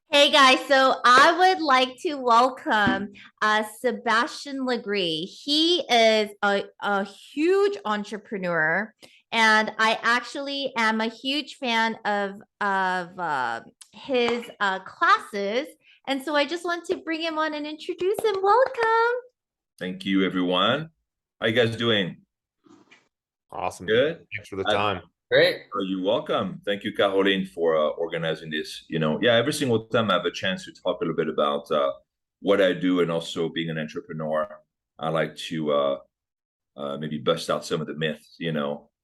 Hey guys, so I would like to welcome Sebastien Lagree. He is a huge entrepreneur, and I actually am a huge fan of his classes. And so I just want to bring him on and introduce him. Welcome. Thank you, everyone. How you guys doing? Awesome. Good? Thanks for the Uh, time. Great. you're welcome. Thank you, Caroline, for organizing this. Yeah, every single time I have a chance to talk a little bit about what I do and also being an entrepreneur, I like to maybe bust out some of the myths,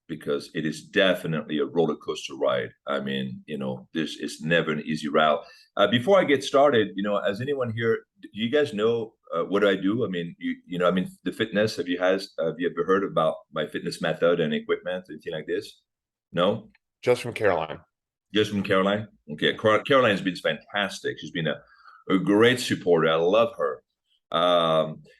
because it is definitely a roller coaster ride. I mean, this is never an easy route. Before I get started, as anyone here, do you guys know what do I do? I mean, the fitness. Have you ever heard about my fitness method and equipment, anything like this? No, Just from Caroline. just from Caroline. Okay, Caroline's been fantastic. She's been a great supporter. I love her.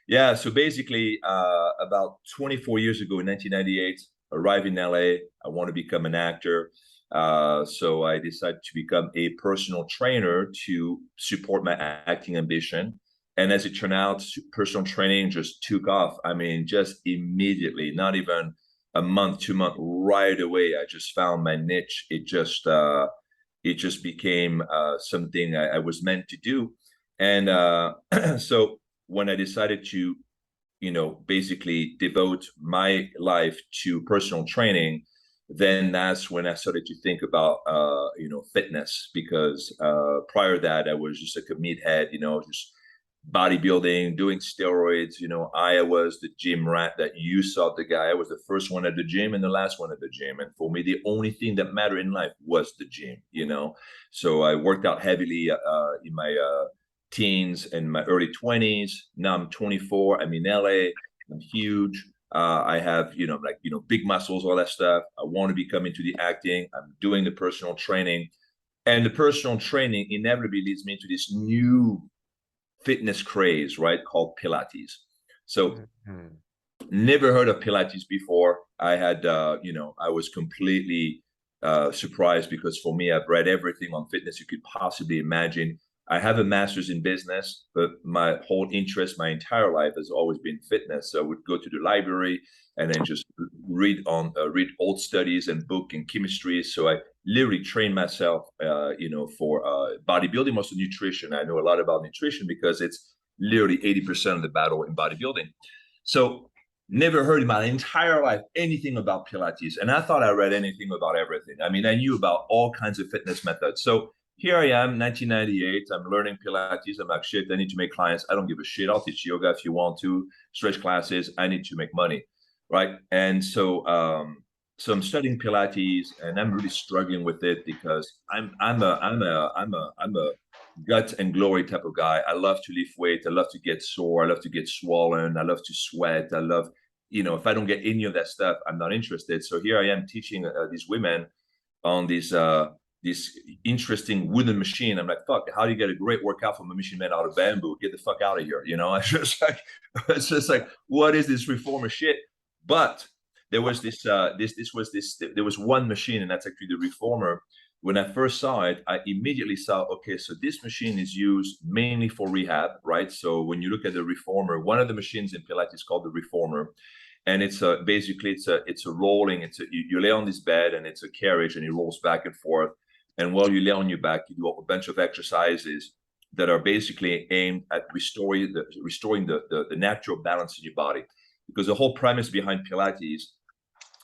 Yeah, so basically, about 24 years ago in 1998, arrived in LA. I want to become an actor. So I decided to become a personal trainer to support my acting ambition. And as it turned out, personal training just took off. I mean, just immediately, not even a month, 2 months, right away. I just found my niche. It just became something I was meant to do. And so when I decided to, basically devote my life to personal training, then that's when I started to think about, fitness, because prior to that, I was just like a meathead, just bodybuilding, doing steroids. I was the gym rat that you saw the guy. I was the first one at the gym and the last one at the gym. And for me, the only thing that mattered in life was the gym. So I worked out heavily in my teens and my early 20s. Now I'm 24. I'm in LA. I'm huge. I have, big muscles, all that stuff. I want to become into the acting. I'm doing the personal training. And the personal training inevitably leads me to this new fitness craze, right, called Pilates. So never heard of Pilates before. I had, I was completely surprised, because for me, I've read everything on fitness you could possibly imagine. I have a master's in business, but my whole interest, my entire life, has always been fitness. So I would go to the library and then just read old studies and book and chemistry. So I literally trained myself, for bodybuilding, also nutrition. I know a lot about nutrition because it's literally 80% of the battle in bodybuilding. So never heard in my entire life anything about Pilates. And I thought I read anything about everything. I mean, I knew about all kinds of fitness methods. So here I am, 1998. I'm learning Pilates. I'm like, shit, I need to make clients. I don't give a shit. I'll teach yoga if you want to, stretch classes. I need to make money, right? And so I'm studying Pilates, and I'm really struggling with it, because I'm a guts and glory type of guy. I love to lift weight. I love to get sore. I love to get swollen. I love to sweat. I love, if I don't get any of that stuff, I'm not interested. So here I am teaching these women on this interesting wooden machine. I'm like, fuck, how do you get a great workout from a machine made out of bamboo? Get the fuck out of here. It's just like, what is this reformer shit? But there was there was one machine, and that's actually the reformer. When I first saw it, I immediately saw, okay, so this machine is used mainly for rehab, right? So when you look at the reformer, one of the machines in Pilates is called the reformer, and basically it's a rolling. You lay on this bed, and it's a carriage, and it rolls back and forth. And while you lay on your back, you do a bunch of exercises that are basically aimed at restoring the natural balance in your body. Because the whole premise behind Pilates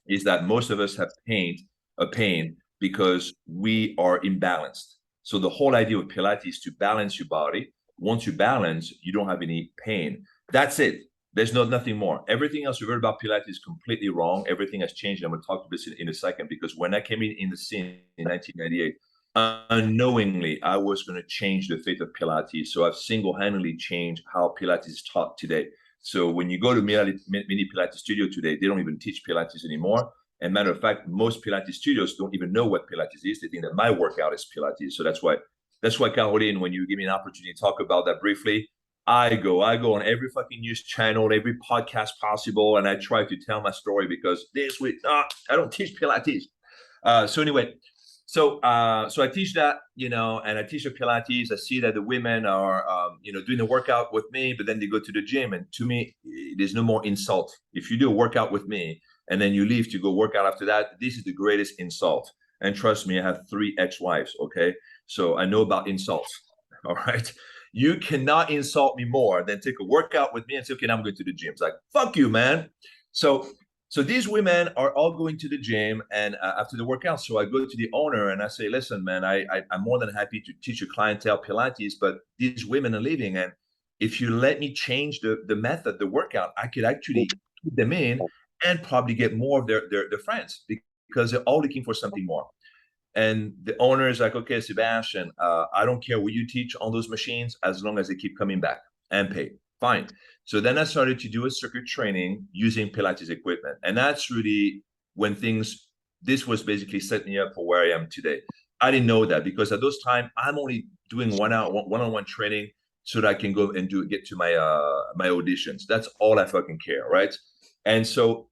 is that most of us have pain because we are imbalanced. So the whole idea of Pilates is to balance your body. Once you balance, you don't have any pain. That's it. There's nothing more. Everything else you've heard about Pilates is completely wrong. Everything has changed. I'm going to talk to this in a second, because when I came in the scene in 1998, unknowingly, I was going to change the fate of Pilates. So I've single-handedly changed how Pilates is taught today. So when you go to mini Pilates studio today, they don't even teach Pilates anymore. And matter of fact, most Pilates studios don't even know what Pilates is. They think that my workout is Pilates. So that's why, Caroline, when you give me an opportunity to talk about that briefly, I go on every fucking news channel, every podcast possible, and I try to tell my story, because this week, I don't teach Pilates. So anyway, So I teach that, and I teach the Pilates. I see that the women are, doing the workout with me, but then they go to the gym. And to me, there's no more insult. If you do a workout with me and then you leave to go work out after that, this is the greatest insult. And trust me, I have 3 ex-wives, okay? So I know about insults, all right? You cannot insult me more than take a workout with me and say, okay, now I'm going to the gym. It's like, fuck you, man. So these women are all going to the gym and after the workout. So I go to the owner and I say, listen, man, I'm more than happy to teach your clientele Pilates, but these women are leaving. And if you let me change the method, the workout, I could actually keep them in and probably get more of their friends because they're all looking for something more. And the owner is like, okay, Sebastian, I don't care what you teach on those machines as long as they keep coming back and pay. Fine. So then I started to do a circuit training using Pilates equipment. And that's really when this was basically setting me up for where I am today. I didn't know that because at those times, I'm only doing one-on-one training so that I can go and get to my auditions. That's all I fucking care, right? And so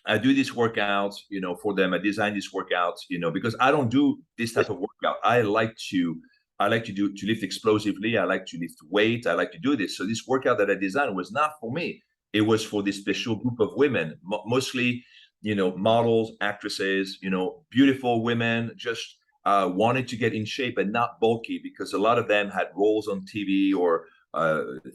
I do these workouts, for them. I design these workouts, because I don't do this type of workout. I like to lift explosively. I like to lift weight. I like to do this. So this workout that I designed was not for me. It was for this special group of women, mostly, models, actresses, beautiful women, just wanted to get in shape and not bulky because a lot of them had roles on TV or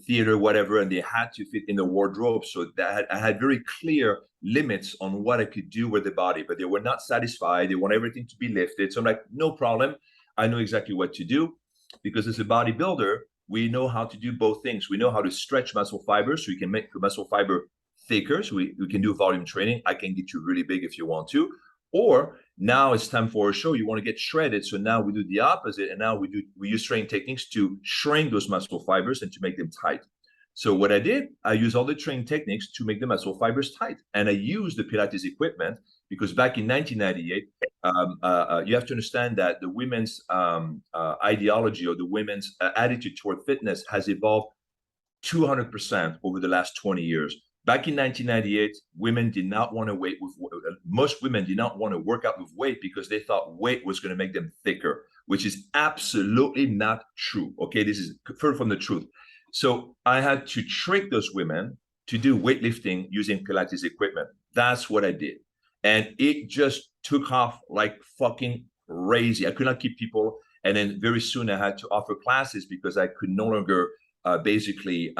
theater, whatever, and they had to fit in the wardrobe. So that I had very clear limits on what I could do with the body, but they were not satisfied. They want everything to be lifted. So I'm like, no problem. I know exactly what to do because as a bodybuilder, we know how to do both things. We know how to stretch muscle fibers so you can make the muscle fiber thicker. So we can do volume training. I can get you really big if you want to. Or now it's time for a show. You want to get shredded. So now we do the opposite. And now we use training techniques to shrink those muscle fibers and to make them tight. So what I did, I used all the training techniques to make the muscle fibers tight. And I used the Pilates equipment because back in 1998, you have to understand that the women's ideology or the women's attitude toward fitness has evolved 200% over the last 20 years. Back in 1998, women did not want to most women did not want to work out with weight because they thought weight was going to make them thicker, which is absolutely not true. Okay, this is far from the truth. So I had to trick those women to do weightlifting using Pilates equipment. That's what I did. And it just took off like fucking crazy. I could not keep people. And then very soon I had to offer classes because I could no longer basically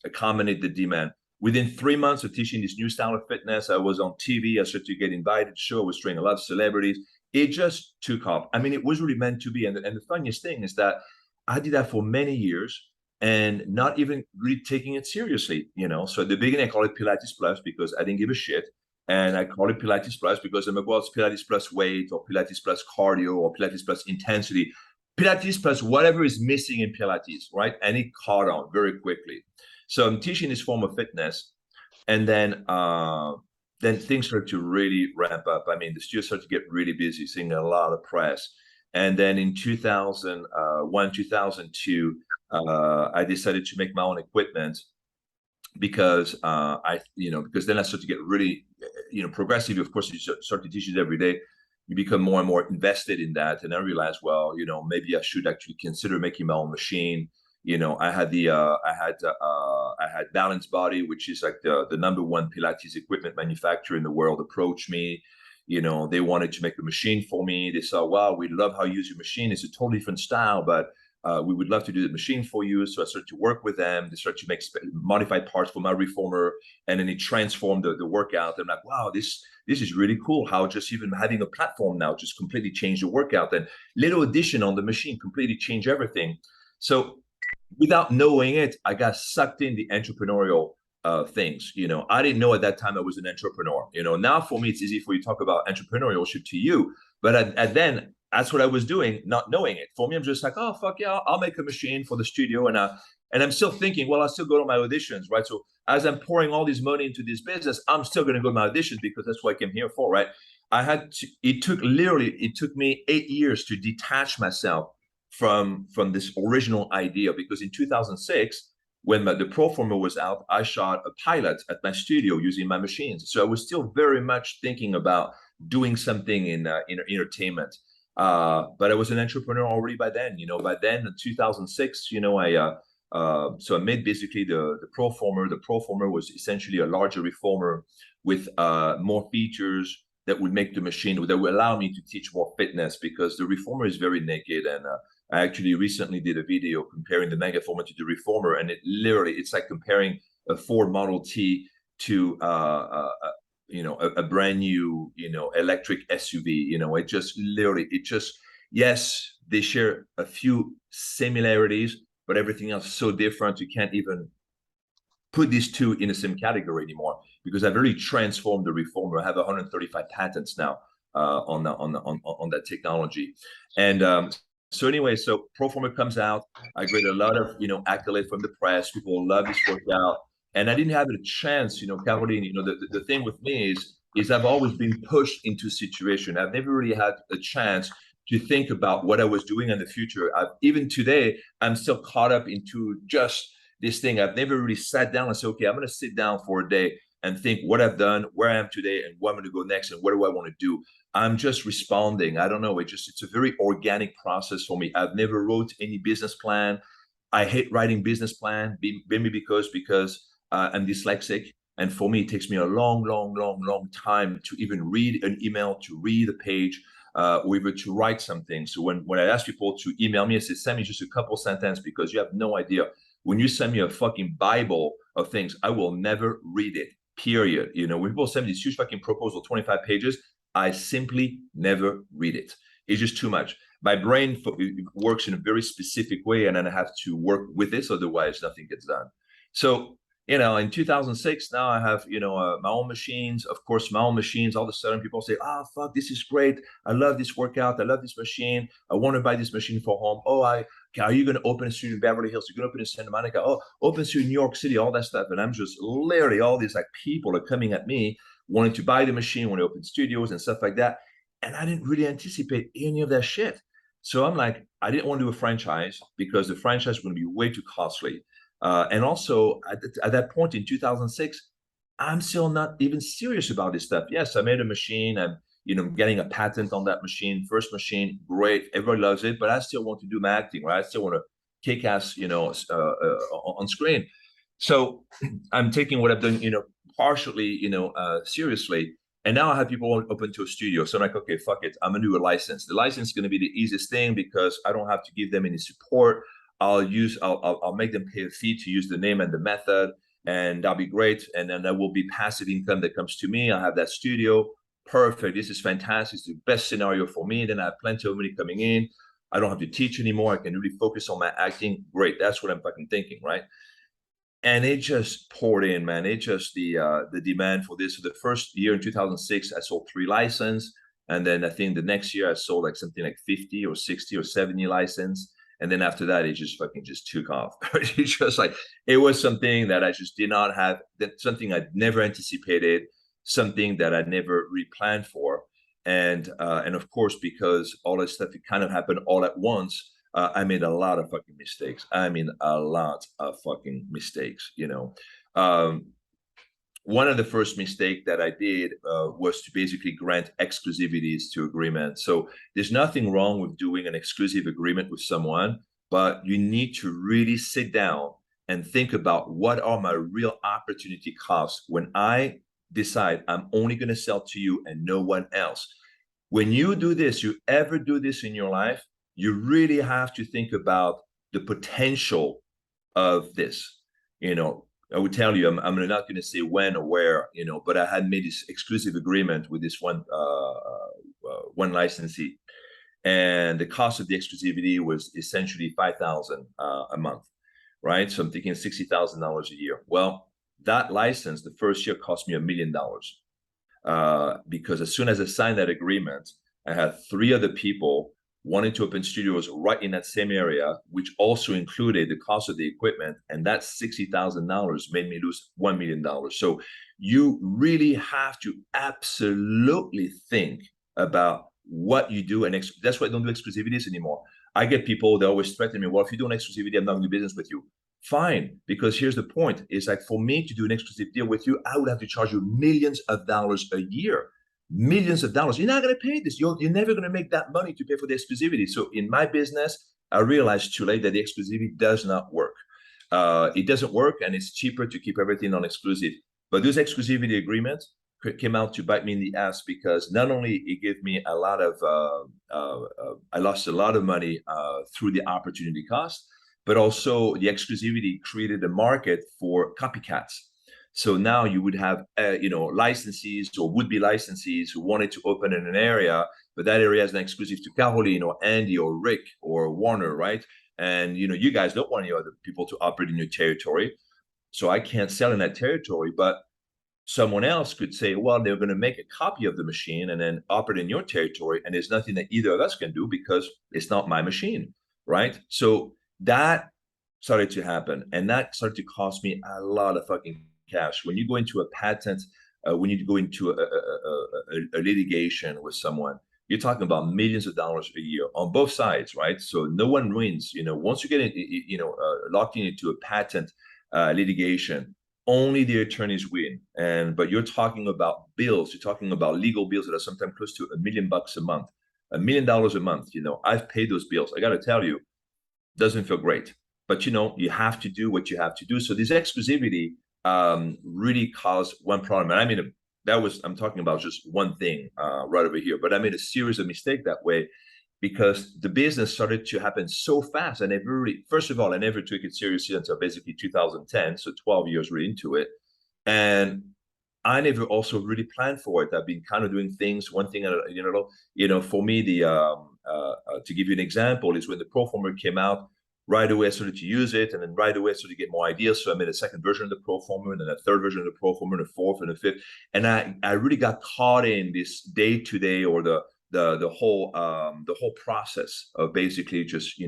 accommodate the demand. Within 3 months of teaching this new style of fitness, I was on TV. I started to get invited to show. I was training a lot of celebrities. It just took off. I mean, it was really meant to be. And the funniest thing is that I did that for many years and not even really taking it seriously, So at the beginning, I called it Pilates Plus because I didn't give a shit. And I call it Pilates Plus because I'm like, well, it's Pilates Plus weight or Pilates Plus cardio or Pilates Plus intensity. Pilates Plus whatever is missing in Pilates, right? And it caught on very quickly. So I'm teaching this form of fitness, and then things start to really ramp up. I mean, the studio started to get really busy, seeing a lot of press. And then in 2001, 2002, I decided to make my own equipment because because then I started to get really, progressive. Of course, you start to teach it every day. You become more and more invested in that. And I realized, well, maybe I should actually consider making my own machine. I had Balance Body, which is like the #1 Pilates equipment manufacturer in the world, approached me. They wanted to make a machine for me. They saw, wow, we love how you use your machine. It's a totally different style, but we would love to do the machine for you. So I started to work with them. They started to make modified parts for my reformer, and then it transformed the workout. I'm like, wow, this is really cool. How just even having a platform now just completely changed the workout. And little addition on the machine completely changed everything. So without knowing it, I got sucked in the entrepreneurial things. I didn't know at that time I was an entrepreneur. Now for me, it's easy for you to talk about entrepreneurship to you. But at then, that's what I was doing, not knowing it. For me, I'm just like, oh, fuck yeah, I'll make a machine for the studio. And I'm still thinking, well, I'll still go to my auditions, right? So as I'm pouring all this money into this business, I'm still going to go to my auditions because that's what I came here for, right? It took me 8 years to detach myself from this original idea, because in 2006, when the Proformer was out, I shot a pilot at my studio using my machines. So I was still very much thinking about doing something in entertainment. But I was an entrepreneur already by then. By then in 2006, so I made basically the Proformer. The Proformer was essentially a larger reformer with more features that would make the machine, that would allow me to teach more fitness, because the reformer is very naked. And I actually recently did a video comparing the Megaformer to the reformer, and it's like comparing a Ford Model T to a brand new electric SUV. Yes, they share a few similarities, but everything else is so different. You can't even put these two in the same category anymore, because I've really transformed the reformer. I have 135 patents now on that technology. And so anyway, so Proformer comes out. I get a lot of accolades from the press. People love this workout, and I didn't have a chance. Caroline, the thing with me is I've always been pushed into a situation. I've never really had a chance to think about what I was doing in the future. Even today, I'm still caught up into just this thing. I've never really sat down and said, okay, I'm going to sit down for a day and think what I've done, where I am today, and where I'm going to go next, and what do I want to do. I'm just responding. I don't know. It's a very organic process for me. I've never wrote any business plan. I hate writing business plan, maybe because I'm dyslexic. And for me, it takes me a long time to even read an email, to read a page, or even to write something. So when I ask people to email me, I say, send me just a couple sentences, because you have no idea. When you send me a fucking Bible of things, I will never read it, period. When people send me this huge fucking proposal, 25 pages, I simply never read it. It's just too much. My brain works in a very specific way, and then I have to work with this, otherwise nothing gets done. So, in 2006, now I have, my own machines. Of course, my own machines, all of a sudden people say, fuck, this is great. I love this workout. I love this machine. I want to buy this machine for home. Are you going to open a studio in Beverly Hills? You're going to open in Santa Monica? Oh, open a studio in New York City, all that stuff. And I'm just literally, all these like people are coming at me, wanting to buy the machine, want to open studios and stuff like that. And I didn't really anticipate any of that shit. So I'm like, I didn't want to do a franchise, because the franchise was going to be way too costly. And also at that point in 2006, I'm still not even serious about this stuff. Yes, I made a machine. I'm getting a patent on that machine. First machine, great. Everybody loves it. But I still want to do my acting, right? I still want to kick ass, on screen. So I'm taking what I've done, partially, seriously. And now I have people open to a studio. So I'm like, okay, fuck it. I'm going to do a license. The license is going to be the easiest thing, because I don't have to give them any support. I'll make them pay a fee to use the name and the method, and that'll be great. And then there will be passive income that comes to me. I'll have that studio. Perfect. This is fantastic. It's the best scenario for me. Then I have plenty of money coming in. I don't have to teach anymore. I can really focus on my acting. Great. That's what I'm fucking thinking, right? And it just poured in, man. It just, the demand for this. So the first year in 2006, I sold 3 licenses. And then I think the next year I sold like something like 50 or 60 or 70 licenses. And then after that, it just fucking just took off. It's just like, it was something that I just did not have, something I'd never anticipated, something that I'd never really planned for. And of course, because all this stuff, it kind of happened all at once, I made a lot of fucking mistakes. I mean, a lot of fucking mistakes, One of the first mistakes that I did was to basically grant exclusivities to agreements. So there's nothing wrong with doing an exclusive agreement with someone, but you need to really sit down and think about, what are my real opportunity costs when I decide I'm only going to sell to you and no one else. When you do this, you ever do this in your life, you really have to think about the potential of this. I would tell you, I'm not going to say when or where, but I had made this exclusive agreement with this one licensee, and the cost of the exclusivity was essentially $5,000 a month, right? So I'm thinking $60,000 a year. Well, that license, the first year, cost me $1 million, because as soon as I signed that agreement, I had 3 other people wanted to open studios right in that same area, which also included the cost of the equipment. And that $60,000 made me lose $1 million. So you really have to absolutely think about what you do. And that's why I don't do exclusivities anymore. I get people, they always threaten me, well, if you do an exclusivity, I'm not going to do business with you. Fine, because here's the point. It's like, for me to do an exclusive deal with you, I would have to charge you millions of dollars a year. millions of dollars. You're not going to pay this. You're never going to make that money to pay for the exclusivity. So in my business, I realized too late that the exclusivity does not work. It doesn't work, and it's cheaper to keep everything on exclusive. But those exclusivity agreements came out to bite me in the ass, because not only it gave me a lot of, I lost a lot of money through the opportunity cost, but also the exclusivity created a market for copycats. So now you would have, licensees or would-be licensees who wanted to open in an area, but that area is not exclusive to Caroline or Andy or Rick or Warner, right? And, you guys don't want any other people to operate in your territory. So I can't sell in that territory, but someone else could say, well, they're going to make a copy of the machine and then operate in your territory. And there's nothing that either of us can do because it's not my machine, right? So that started to happen. And that started to cost me a lot of fucking cash. When you go into a patent, when you go into a litigation with someone, you're talking about millions of dollars a year on both sides, right? So no one wins. Once you get locked into a patent litigation, only the attorneys win. But you're talking about bills. You're talking about legal bills that are sometimes close to $1 million a month, $1 million a month. I've paid those bills. I got to tell you, doesn't feel great. But you have to do what you have to do. So this exclusivity really caused one problem. And I mean, I'm talking about just one thing right over here. But I made a series of mistakes that way, because the business started to happen so fast. And first of all, I never took it seriously until basically 2010. So 12 years really into it. And I never also really planned for it. I've been kind of doing things, one thing, for me, to give you an example, is when the Proformer came out, right away I started to use it, and then right away I started to get more ideas. So I made a second version of the Proformer, and then a third version of the Proformer, and a fourth and a fifth. And I really got caught in this day-to-day, or the whole process of basically just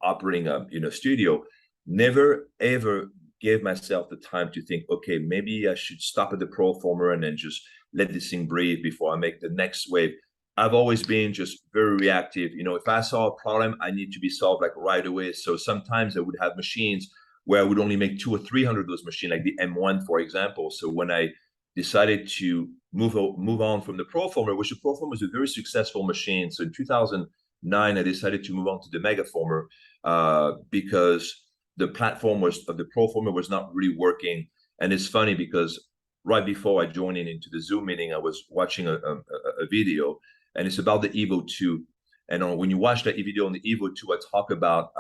operating a studio. Never ever gave myself the time to think, okay, maybe I should stop at the Proformer and then just let this thing breathe before I make the next wave. I've always been just very reactive. If I saw a problem, I need to be solved like right away. So sometimes I would have machines where I would only make 200 or 300 of those machines, like the M1, for example. So when I decided to move on from the Proformer, which the Proformer was a very successful machine. So in 2009, I decided to move on to the Megaformer because the platform of the Proformer was not really working. And it's funny because right before I joined into the Zoom meeting, I was watching a video, and it's about the Evo 2. And when you watch that video on the Evo 2, I talk about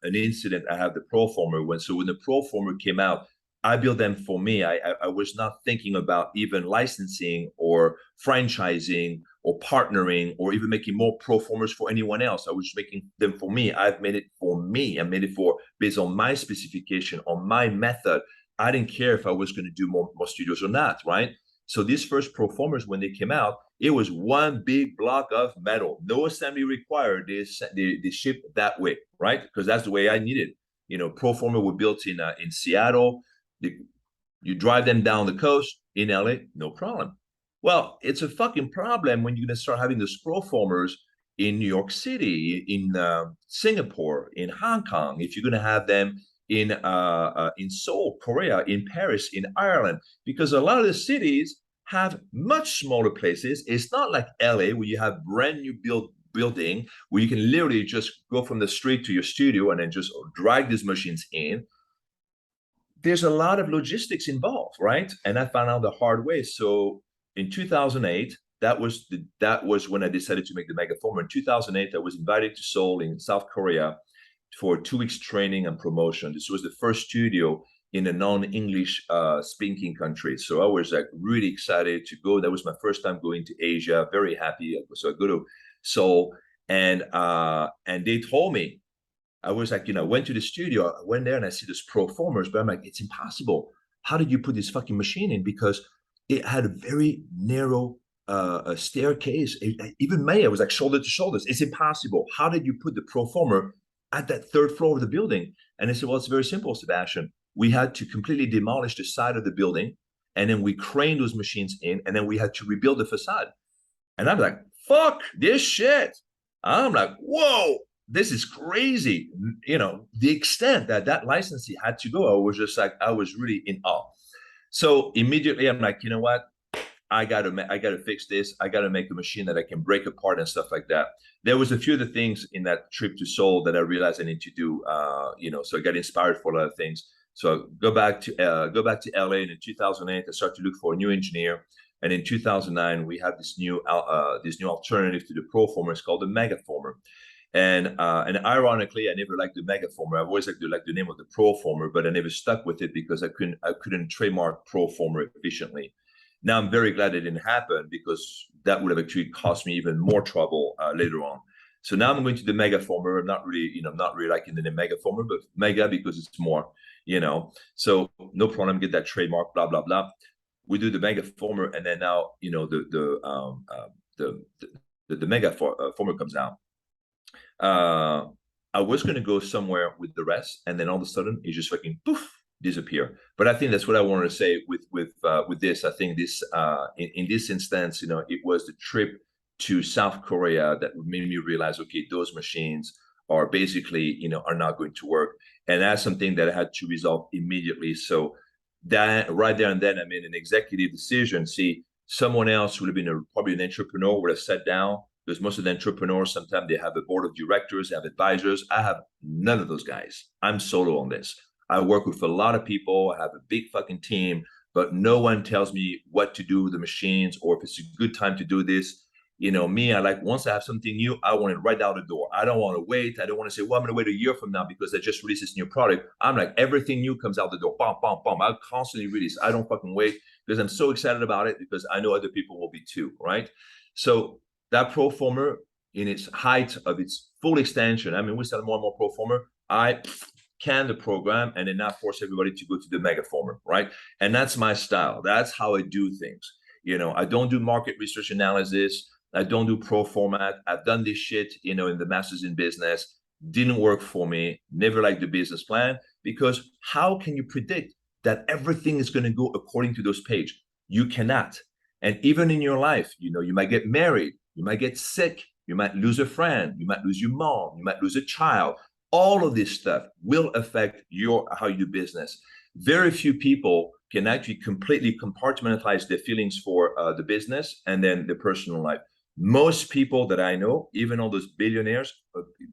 an incident I had the Proformer when the Proformer came out, I built them for me. I was not thinking about even licensing or franchising or partnering or even making more Proformers for anyone else. I was making them for me. I've made it for me. I made it based on my specification, on my method. I didn't care if I was going to do more studios or not, right? So these first Proformers, when they came out, it was one big block of metal, no assembly required. They shipped that way, right? Because that's the way I needed. Proformer were built in Seattle. You drive them down the coast in LA, no problem. Well, it's a fucking problem when you're going to start having those Proformers in New York City, in Singapore, in Hong Kong, if you're going to have them in Seoul, Korea, in Paris, in Ireland, because a lot of the cities have much smaller places. It's not like LA where you have brand new building where you can literally just go from the street to your studio and then just drag these machines in. There's a lot of logistics involved, right? And I found out the hard way. So in 2008, that was when I decided to make the Megaformer. In 2008, I was invited to Seoul in South Korea for 2 weeks training and promotion. This was the first studio in a non-English speaking country. So I was really excited to go. That was my first time going to Asia, very happy. So I go to Seoul, and they told me, I was like, went to the studio, I went there and I see this Proformers, but I'm like, it's impossible. How did you put this fucking machine in? Because it had a very narrow a staircase. Even me, I was like shoulder to shoulders. It's impossible. How did you put the Proformer at that third floor of the building? And I said, well, it's very simple, Sebastian. We had to completely demolish the side of the building, and then we craned those machines in, and then we had to rebuild the facade. And I'm like, fuck this shit. I'm like, whoa, this is crazy. The extent that licensee had to go, I was just like, I was really in awe. So immediately I'm like, you know what? I gotta fix this. I gotta make a machine that I can break apart and stuff like that. There was a few other things in that trip to Seoul that I realized I need to do. So I got inspired for a lot of things. So go back to LA, and in 2008, I started to look for a new engineer. And in 2009, we had this new alternative to the Proformer. It's called the Megaformer. And ironically, I never liked the Megaformer. I've always liked the name of the Proformer, but I never stuck with it because I couldn't trademark Proformer efficiently. Now I'm very glad it didn't happen, because that would have actually cost me even more trouble later on. So now I'm going to the Megaformer. I'm not really liking the name Megaformer, but Mega because it's more, So no problem, get that trademark, blah blah blah. We do the Megaformer, and then now the Megaformer comes out. I was going to go somewhere with the rest, and then all of a sudden it just fucking poof, disappear. But I think that's what I wanted to say with this. I think this in this instance, it was the trip to South Korea that made me realize, okay, those machines are basically, are not going to work, and that's something that I had to resolve immediately. So that right there and then, I made an executive decision. See, someone else would have been probably an entrepreneur, would have sat down, because most of the entrepreneurs, sometimes they have a board of directors, they have advisors. I have none of those guys. I'm solo on this. I work with a lot of people. I have a big fucking team, but no one tells me what to do with the machines or if it's a good time to do this. Me, I like, once I have something new, I want it right out the door. I don't want to wait. I don't want to say, well, I'm going to wait a year from now because I just released this new product. I'm like, everything new comes out the door. Bam, bam, bam. I constantly release. I don't fucking wait because I'm so excited about it, because I know other people will be too, right? So that Proformer, in its height of its full extension, I mean, we sell more and more Proformer. I can the program and then not force everybody to go to the Megaformer, right? And that's my style. That's how I do things. I don't do market research analysis. I don't do pro format. I've done this shit, in the Masters in Business. Didn't work for me. Never liked the business plan, because how can you predict that everything is going to go according to those pages? You cannot. And even in your life, you might get married, you might get sick, you might lose a friend, you might lose your mom, you might lose a child. All of this stuff will affect how you do business. Very few people can actually completely compartmentalize their feelings for the business and then the personal life. Most people that I know, even all those billionaires,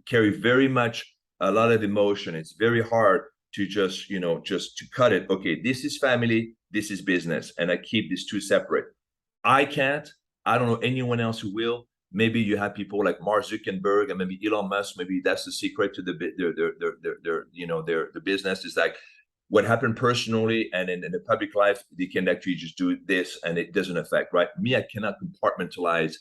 carry very much a lot of emotion. It's very hard to just to cut it. Okay, this is family, this is business, and I keep these two separate. I can't. I don't know anyone else who will. Maybe you have people like Mark Zuckerberg and maybe Elon Musk. Maybe that's the secret to their business. Is like, what happened personally and in the public life, they can actually just do this and it doesn't affect, right? Me, I cannot compartmentalize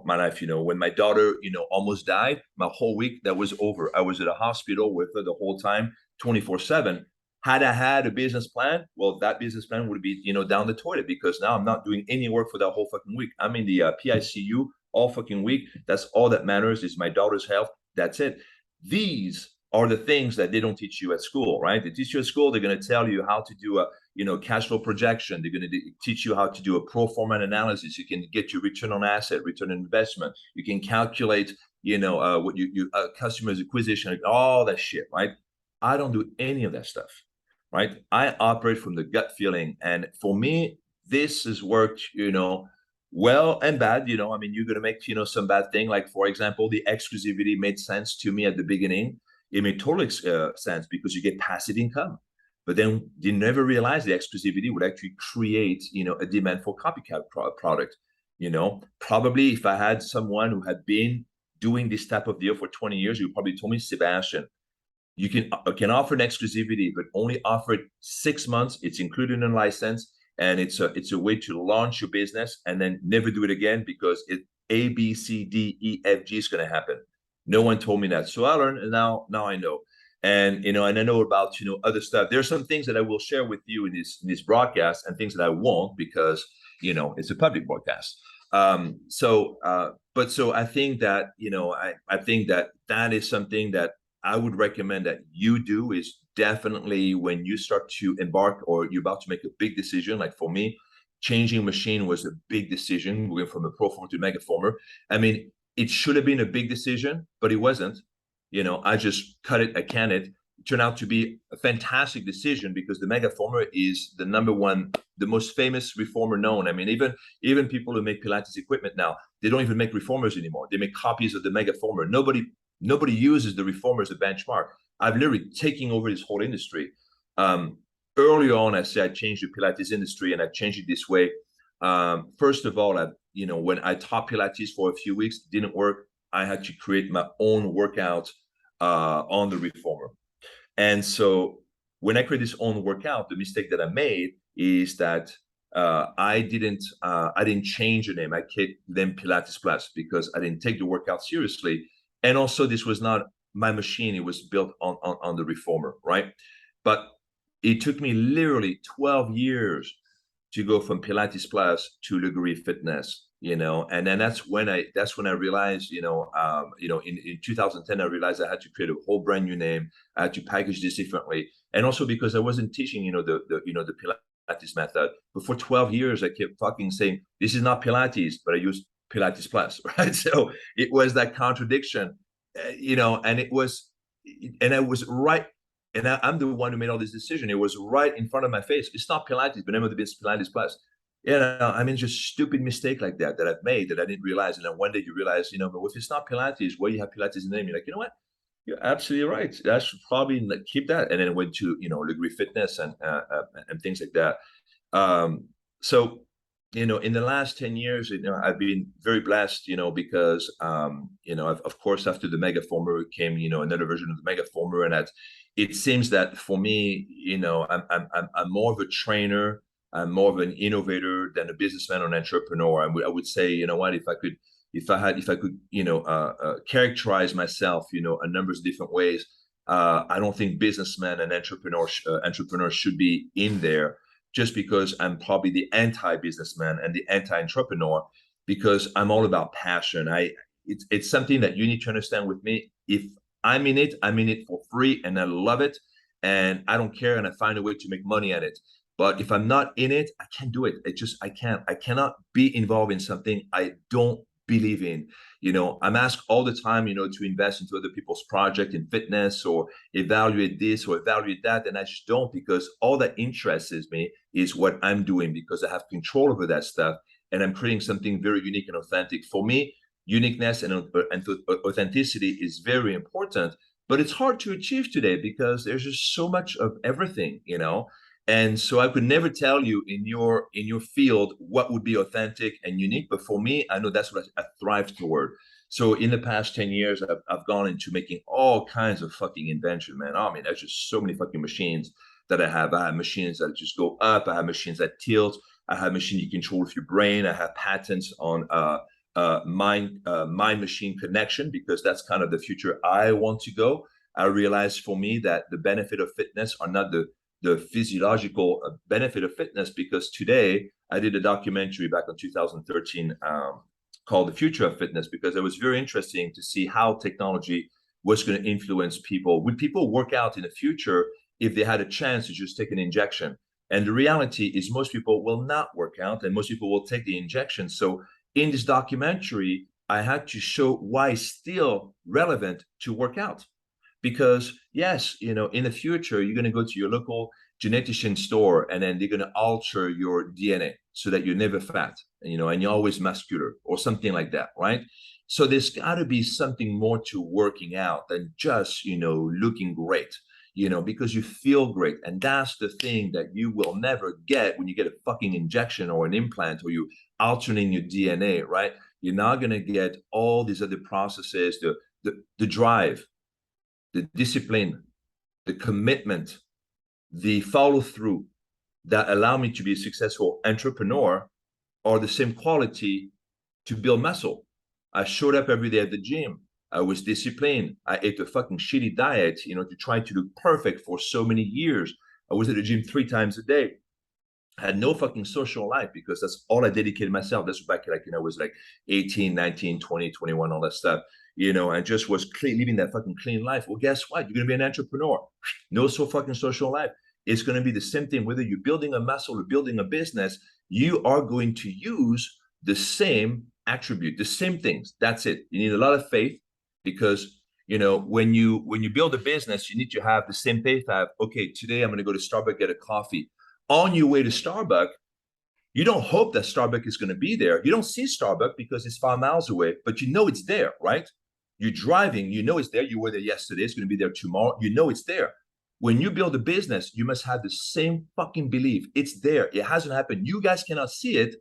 my life. When my daughter almost died, my whole week, that was over. I was at a hospital with her the whole time, 24/7. Had I had a business plan, well, that business plan would be down the toilet, because now I'm not doing any work for that whole fucking week. I'm in the PICU all fucking week. That's all that matters, is my daughter's health. That's it. These are the things that they don't teach you at school, right? They teach you at school, they're going to tell you how to do a cash flow projection. They're going to teach you how to do a pro forma analysis. You can get your return on asset, return on investment. You can calculate what you customers acquisition, all that shit, right? I don't do any of that stuff, right? I operate from the gut feeling, and for me, this has worked well and bad. I mean, you're going to make some bad thing, like for example, the exclusivity made sense to me at the beginning. It made total sense because you get passive income. But then you never realized the exclusivity would actually create, a demand for copycat product. Probably if I had someone who had been doing this type of deal for 20 years, you probably told me, Sebastian, you can offer an exclusivity, but only offer it 6 months. It's included in a license, and it's a way to launch your business and then never do it again, because A, B, C, D, E, F, G is going to happen. No one told me that. So I learned, and now I know. And and I know about other stuff. There's some things that I will share with you in this broadcast, and things that I won't, because it's a public broadcast. So I think that I think that is something that I would recommend that you do, is definitely when you start to embark or you're about to make a big decision. Like for me, changing machine was a big decision. Going from a Proformer to Megaformer. I mean, it should have been a big decision, but it wasn't. I just cut it, I canned it. turned out to be a fantastic decision because the Megaformer is the number one, the most famous reformer known. I mean, even people who make Pilates equipment now, they don't even make reformers anymore. They make copies of the Megaformer. Nobody uses the reformer as a benchmark. I've literally taken over this whole industry. Early on, I said I changed the Pilates industry, and I changed it this way. First of all, when I taught Pilates for a few weeks, it didn't work. I had to create my own workout on the reformer. And so when I created this own workout, the mistake that I made is that I didn't change the name. I kept them Pilates Plus because I didn't take the workout seriously. And also, this was not my machine. It was built on the reformer, right? But it took me literally 12 years to go from Pilates Plus to Lagree Fitness, and then that's when I realized, in 2010, I realized I had to create a whole brand new name. I had to package this differently, and also because I wasn't teaching, the Pilates method. But for 12 years, I kept fucking saying this is not Pilates, but I used Pilates Plus, right? So it was that contradiction, and it was, and I was right. And I'm the one who made all this decision. It was right in front of my face. It's not Pilates, but name of the business Pilates Plus. Just stupid mistake like that I've made that I didn't realize. And then one day you realize, but if it's not Pilates, why you have Pilates in the name? You're like, you know what? You're absolutely right. I should probably keep that. And then I went to, Lagree Fitness and things like that. So, in the last 10 years, I've been very blessed, because, of course, after the Megaformer came, another version of the Megaformer, and it seems that for me, I'm more of a trainer. I'm more of an innovator than a businessman or an entrepreneur. I would say, if I could, characterize myself, a number of different ways. I don't think businessman and entrepreneur should be in there, just because I'm probably the anti-businessman and the anti-entrepreneur, because I'm all about passion. It's something that you need to understand with me. If I'm in it for free, and I love it, and I don't care, and I find a way to make money at it. But if I'm not in it, I can't do it. I can't. I cannot be involved in something I don't believe in. I'm asked all the time, to invest into other people's project in fitness, or evaluate this or evaluate that, and I just don't, because all that interests me is what I'm doing, because I have control over that stuff, and I'm creating something very unique and authentic. For me, uniqueness and authenticity is very important, but it's hard to achieve today because there's just so much of everything, And so I could never tell you in your field what would be authentic and unique. But for me, I know that's what I thrive toward. So in the past 10 years, I've gone into making all kinds of fucking invention, man. I mean, there's just so many fucking machines that I have. I have machines that just go up. I have machines that tilt. I have machines you control with your brain. I have patents on mind-machine connection, because that's kind of the future I want to go. I realized for me that the benefit of fitness are not the physiological benefit of fitness, because today I did a documentary back in 2013 called The Future of Fitness, because it was very interesting to see how technology was going to influence people. Would people work out in the future if they had a chance to just take an injection? And the reality is most people will not work out, and most people will take the injection. So in this documentary, I had to show why it's still relevant to work out. Because yes, in the future, you're going to go to your local genetician store, and then they're going to alter your DNA so that you're never fat, and you're always muscular or something like that, right? So there's got to be something more to working out than just, looking great, because you feel great. And that's the thing that you will never get when you get a fucking injection or an implant, or you altering your DNA, right? You're not going to get all these other processes, the drive, the discipline, the commitment, the follow through that allow me to be a successful entrepreneur, are the same quality to build muscle. I showed up every day at the gym. I was disciplined. I ate a fucking shitty diet, to try to look perfect for so many years. I was at the gym 3 times a day. I had no fucking social life, because that's all I dedicated myself. That's back I was like 18, 19, 20, 21, all that stuff. I just was living that fucking clean life. Well, guess what? You're going to be an entrepreneur. No fucking social life. It's going to be the same thing. Whether you're building a muscle or building a business, you are going to use the same attribute, the same things. That's it. You need a lot of faith, because When you build a business, you need to have the same faith. Okay, today I'm going to go to Starbucks, get a coffee. On your way to Starbucks, you don't hope that Starbucks is going to be there. You don't see Starbucks because it's 5 miles away, but you know it's there, right? You're driving, you know it's there. You were there yesterday, it's going to be there tomorrow. You know it's there. When you build a business, you must have the same fucking belief. It's there. It hasn't happened. You guys cannot see it.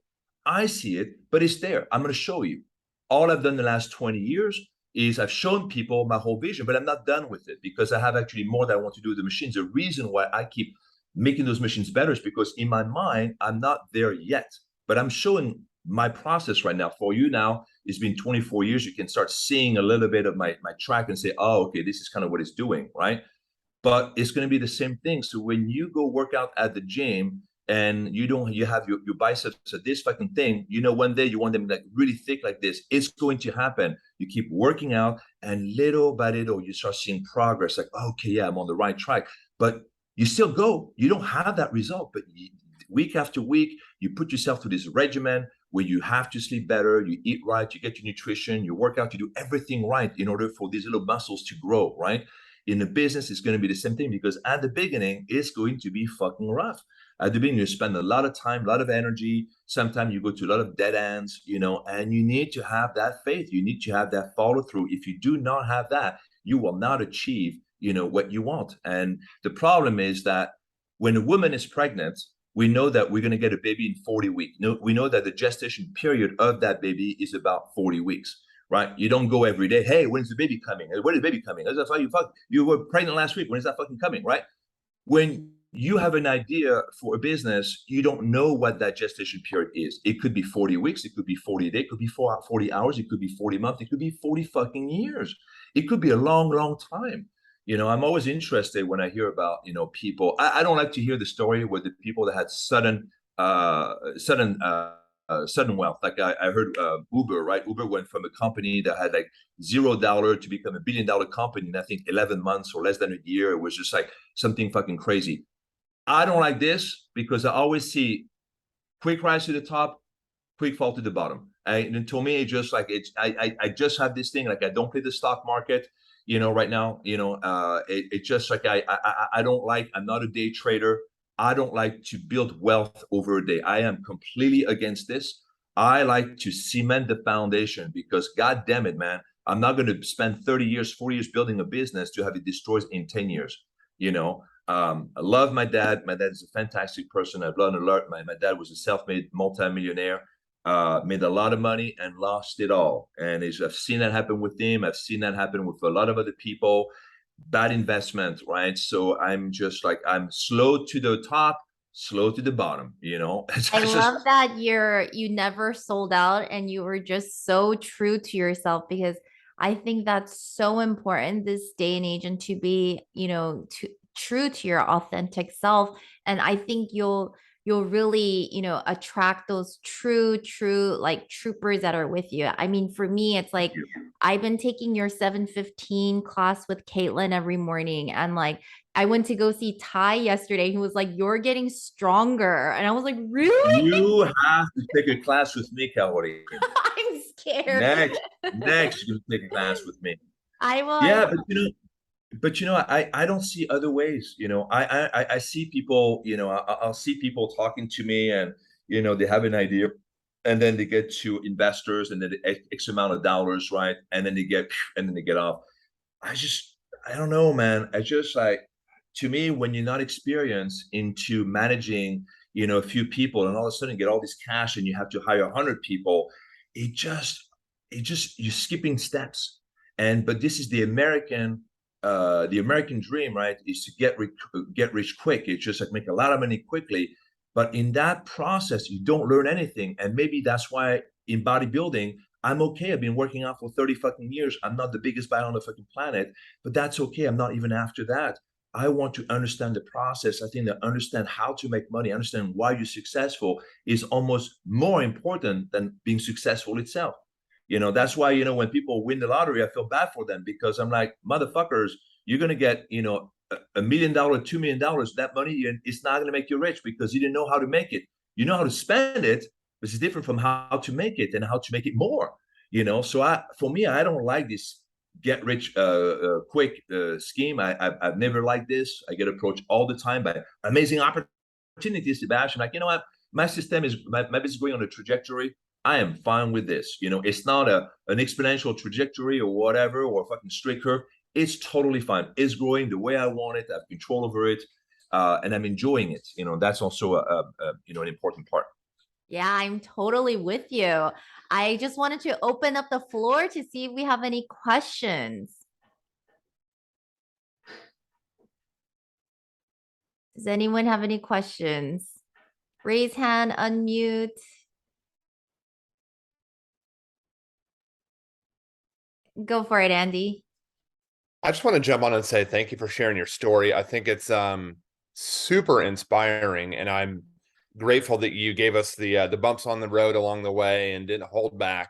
I see it, but it's there. I'm going to show you. All I've done the last 20 years is I've shown people my whole vision, but I'm not done with it because I have actually more that I want to do with the machines. The reason why I keep making those machines better is because in my mind, I'm not there yet, but I'm showing my process right now. For you now, it's been 24 years. You can start seeing a little bit of my track and say, oh, okay, this is kind of what it's doing, right? But it's going to be the same thing. So when you go work out at the gym and you have your biceps at this fucking thing, one day you want them like really thick like this, it's going to happen. You keep working out and little by little, you start seeing progress like, okay, yeah, I'm on the right track. But you still go, you don't have that result, but week after week, you put yourself to this regimen where you have to sleep better, you eat right, you get your nutrition, you work out, you do everything right in order for these little muscles to grow, right? In the business, it's going to be the same thing because at the beginning, it's going to be fucking rough. At the beginning, you spend a lot of time, a lot of energy. Sometimes you go to a lot of dead ends, and you need to have that faith. You need to have that follow through. If you do not have that, you will not achieve what you want. And the problem is that when a woman is pregnant, we know that we're going to get a baby in 40 weeks. We know that the gestation period of that baby is about 40 weeks, right? You don't go every day, hey, when's the baby coming? When is the baby coming? You were pregnant last week. When is that fucking coming, right? When you have an idea for a business, you don't know what that gestation period is. It could be 40 weeks. It could be 40 days. It could be 40 hours. It could be 40 months. It could be 40 fucking years. It could be a long, long time. I'm always interested when I hear about, people. I don't like to hear the story where the people that had sudden wealth. Like I heard Uber, right? Uber went from a company that had like $0 to become $1 billion company in I think 11 months or less than a year. It was just like something fucking crazy. I don't like this because I always see quick rise to the top, quick fall to the bottom. And to me, it's just like I just have this thing like I don't play the stock market. Right now, it's just like I don't like. I'm not a day trader. I don't like to build wealth over a day. I am completely against this. I like to cement the foundation because God damn it, man, I'm not going to spend 30 years, 40 years building a business to have it destroyed in 10 years. I love my dad. My dad is a fantastic person. I've learned a lot. My dad was a self-made multimillionaire. Made a lot of money and lost it all. And I've seen that happen with him. I've seen that happen with a lot of other people. Bad investment, right? So I'm just like, I'm slow to the top, slow to the bottom, I love that you never sold out and you were just so true to yourself, because I think that's so important this day and age, and to be, true to your authentic self. And I think you'll really, attract those true like troopers that are with you. I mean, for me, it's like I've been taking your 7:15 class with Caitlin every morning, and like I went to go see Ty yesterday. He was like, "You're getting stronger," and I was like, "Really?" You have to take a class with me, Caroline. I'm scared. Next, you're gonna take a class with me. I will. Yeah, but I don't see other ways. I see people. I'll see people talking to me, and they have an idea, and then they get to investors, and then X amount of dollars, right? And then they get off. I don't know, man. I just like, to me, when you're not experienced into managing, a few people, and all of a sudden get all this cash, and you have to hire 100 people, it just you're skipping steps. But this is the American dream, right? Is to get rich quick. It's just like make a lot of money quickly. But in that process, you don't learn anything. And maybe that's why in bodybuilding, I'm okay. I've been working out for 30 fucking years. I'm not the biggest guy on the fucking planet, but that's okay. I'm not even after that. I want to understand the process. I think that understand how to make money, understand why you're successful is almost more important than being successful itself. That's why, when people win the lottery, I feel bad for them because I'm like, motherfuckers, you're going to get, $1 million, $2 million. That money, it's not going to make you rich because you didn't know how to make it. You know how to spend it, but it's different from how to make it and how to make it more, So for me, I don't like get rich quick scheme. I've never liked this. I get approached all the time by amazing opportunities, Sebastian. Like, you know what? My system is my business is going on a trajectory. I am fine with this. You know, it's not an exponential trajectory or whatever, or a fucking straight curve. It's totally fine. It's growing the way I want it. I have control over it, and I'm enjoying it. You know, that's also you know, an important part. Yeah, I'm totally with you. I just wanted to open up the floor to see if we have any questions. Does anyone have any questions? Raise hand, unmute. Go for it, Andy. I just want to jump on and say thank you for sharing your story. I think it's super inspiring, and I'm grateful that you gave us the bumps on the road along the way and didn't hold back.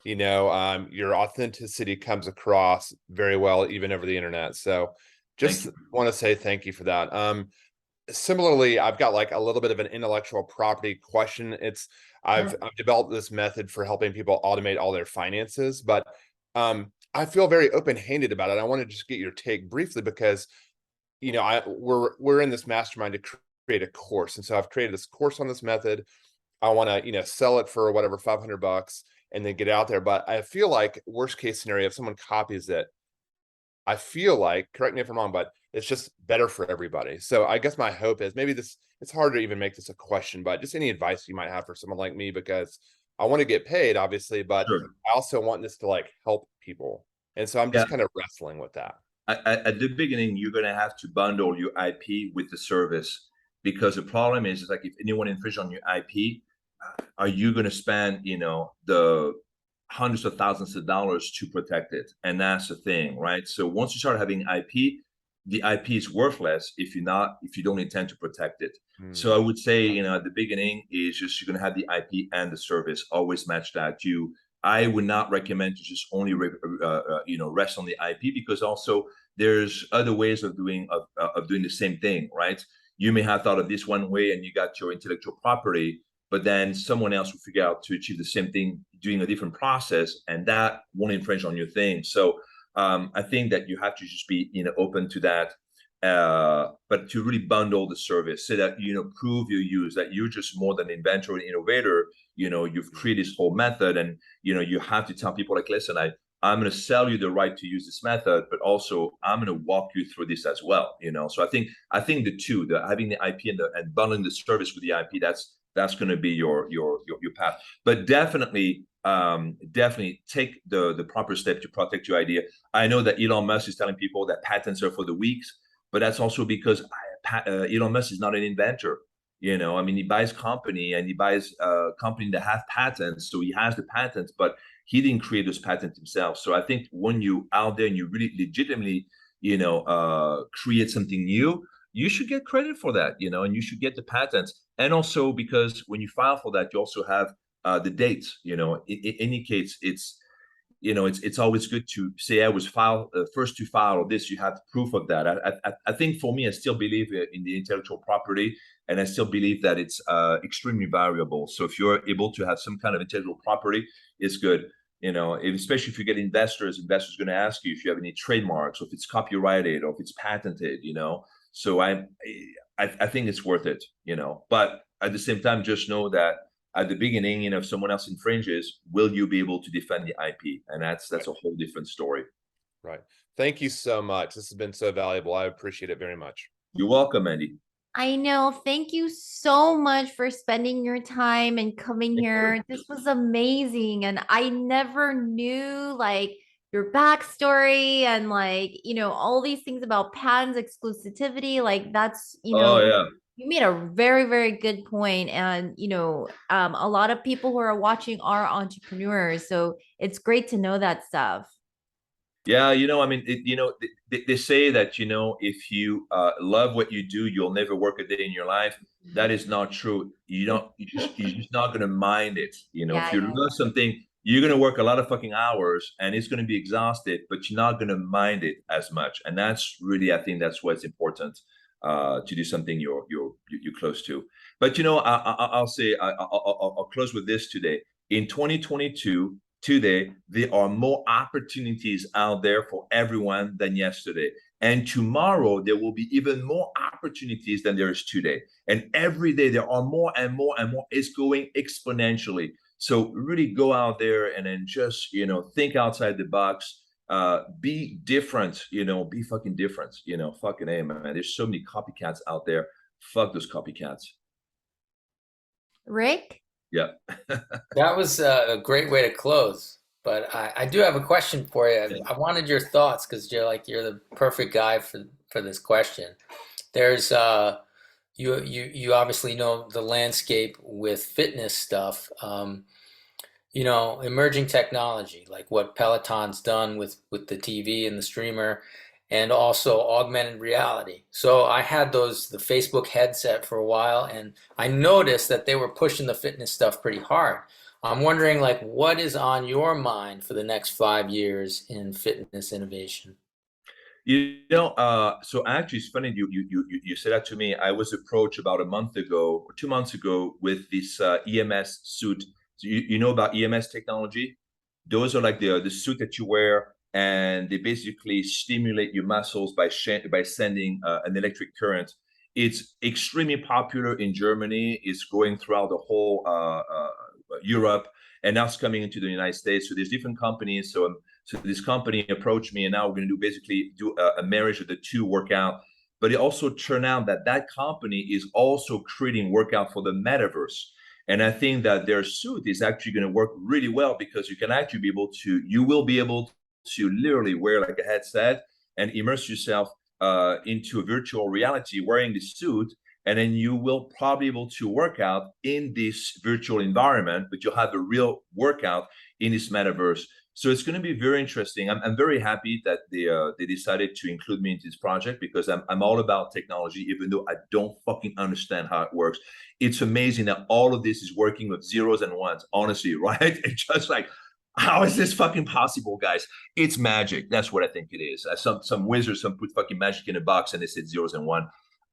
You know, your authenticity comes across very well, even over the internet. So just want to say thank you for that. Similarly, I've got like a little bit of an intellectual property question. I've developed this method for helping people automate all their finances, but I feel very open-handed about it. I want to just get your take briefly because, you know, we're in this mastermind to create a course, and so I've created this course on this method. I want to, you know, sell it for whatever, $500 and then get out there. But I feel like worst case scenario, if someone copies it, I feel like, correct me if I'm wrong, but it's just better for everybody. So I guess my hope is maybe it's hard to even make this a question, but just any advice you might have for someone like me, because I want to get paid, obviously, but Sure. I also want this to like help people. And so I'm just kind of wrestling with that. At the beginning, you're going to have to bundle your IP with the service, because the problem is like, if anyone infringes on your IP, are you going to spend, you know, the hundreds of thousands of dollars to protect it? And that's the thing, right? So once you start having IP, the IP is worthless if you don't intend to protect it. So I would say, you know, at the beginning is just, you're going to have the IP and the service, always match that. I would not recommend to just only you know, rest on the IP, because also there's other ways of doing the same thing, right? You may have thought of this one way and you got your intellectual property, but then someone else will figure out to achieve the same thing doing a different process, and that won't infringe on your thing. So I think that you have to just be, you know, open to that, but to really bundle the service so that, you know, prove your use, that you're just more than an inventor and innovator. You know, you've created this whole method, and, you know, you have to tell people like, listen, I'm going to sell you the right to use this method, but also I'm going to walk you through this as well. You know, so I think having the IP and bundling the service with the IP, that's going to be your path. But definitely take the proper step to protect your idea. I know that Elon Musk is telling people that patents are for the weak, but that's also because Elon Musk is not an inventor. You know, I mean, he buys company and he buys company that have patents, so he has the patents, but he didn't create those patents himself. So I think when you out there and you really legitimately, you know, create something new, you should get credit for that, you know, and you should get the patents. And also because when you file for that, you also have the dates. You know, it indicates it's, you know, it's always good to say I was first to file this. You have proof of that. I think for me, I still believe in the intellectual property, and I still believe that it's extremely valuable. So if you're able to have some kind of intellectual property, it's good. You know, especially if you get investors are going to ask you if you have any trademarks, or if it's copyrighted, or if it's patented. You know, so I think it's worth it. You know, but at the same time, just know that at the beginning, you know, if someone else infringes, will you be able to defend the IP? And that's a whole different story. Right. Thank you so much. This has been so valuable. I appreciate it very much. You're welcome, Andy. I know. Thank you so much for spending your time and coming here. This was amazing. And I never knew like your backstory and like, you know, all these things about patents, exclusivity. Like that's, you know, yeah. you made a very, very good point. And, you know, a lot of people who are watching are entrepreneurs. So it's great to know that stuff. Yeah, you know, I mean, you know, they say that, you know, if you love what you do, you'll never work a day in your life. That is not true. You're just not going to mind it. You know, if you love something, you're going to work a lot of fucking hours and it's going to be exhausted, but you're not going to mind it as much. And that's really, I think that's what's important, to do something you're close to. But, you know, I'll say, I'll close with this today. In 2022, today, there are more opportunities out there for everyone than yesterday. And tomorrow, there will be even more opportunities than there is today. And every day, there are more and more and more. It's going exponentially. So really go out there and then just, think outside the box. Be different, be fucking different, fucking A, man. There's so many copycats out there. Fuck those copycats. Rick? Yeah. That was a great way to close. But I do have a question for you. I wanted your thoughts because you're the perfect guy for this question. There's you obviously know the landscape with fitness stuff. Emerging technology like what Peloton's done with the TV and the streamer, and also augmented reality. So I had the Facebook headset for a while, and I noticed that they were pushing the fitness stuff pretty hard. I'm wondering, like, what is on your mind for the next 5 years in fitness innovation? So actually, it's funny you said that to me. I was approached about a month ago or 2 months ago with this EMS suit. So you know about EMS technology? Those are like the suit that you wear, and they basically stimulate your muscles by sending an electric current. It's extremely popular in Germany. It's going throughout the whole Europe, and now it's coming into the United States. So there's different companies. So this company approached me, and now we're going to basically do a marriage of the two workout. But it also turned out that company is also creating workout for the metaverse. And I think that their suit is actually going to work really well because you will be able to literally wear like a headset and immerse yourself into a virtual reality wearing the suit. And then you will probably be able to work out in this virtual environment, but you'll have a real workout in this metaverse. So it's going to be very interesting. I'm very happy that they decided to include me into this project because I'm all about technology, even though I don't fucking understand how it works. It's amazing that all of this is working with zeros and ones, honestly, right? It's just like, how is this fucking possible, guys? It's magic. That's what I think it is. Some wizards, put fucking magic in a box and they said zeros and one.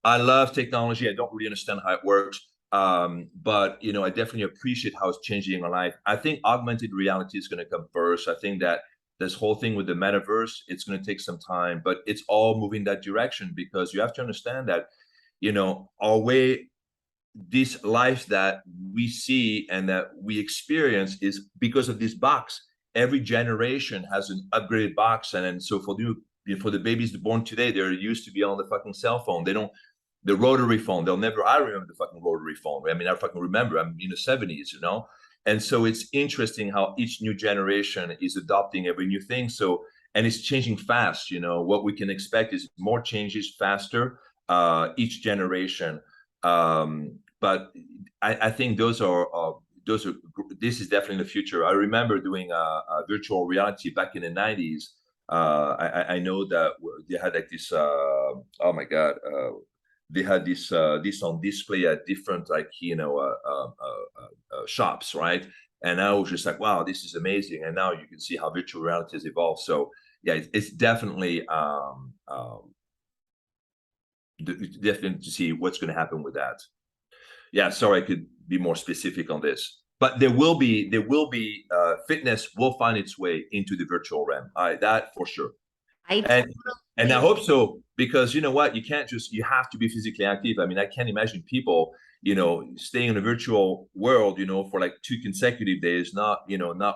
I love technology. I don't really understand how it works. But I definitely appreciate how it's changing my life. I think augmented reality is going to come first. I think that this whole thing with the metaverse, it's going to take some time, but it's all moving that direction because you have to understand that, our way, this life that we see and that we experience is because of this box. Every generation has an upgraded box. And then so for the babies born today, they're used to be on the fucking cell phone. The rotary phone, I remember the fucking rotary phone. I mean, I fucking remember, I'm in the 70s, And so it's interesting how each new generation is adopting every new thing. So, and it's changing fast, what we can expect is more changes faster, each generation. But I think this is definitely the future. I remember doing a virtual reality back in the 90s. I know that they had like this, oh my God, they had this on display at different shops, right? And I was just like, wow, this is amazing. And now you can see how virtual reality has evolved. So yeah, it's definitely definitely to see what's going to happen with that. Yeah, sorry, I could be more specific on this, but there will be fitness will find its way into the virtual realm. That for sure. And I hope so, because you know what, you have to be physically active. I mean, I can't imagine people, staying in a virtual world, for like 2 consecutive days, not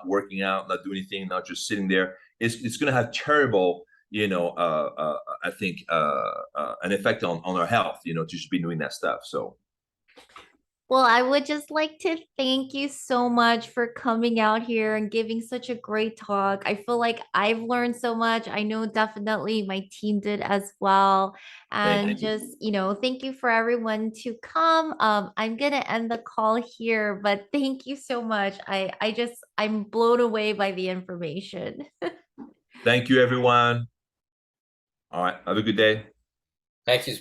working out, not doing anything, not just sitting there. It's going to have terrible, I think, an effect on our health, to just be doing that stuff. So. Well, I would just like to thank you so much for coming out here and giving such a great talk. I feel like I've learned so much. I know definitely my team did as well. And just, thank you for everyone to come. I'm gonna end the call here, but thank you so much. I'm blown away by the information. Thank you, everyone. All right, have a good day. Thank you.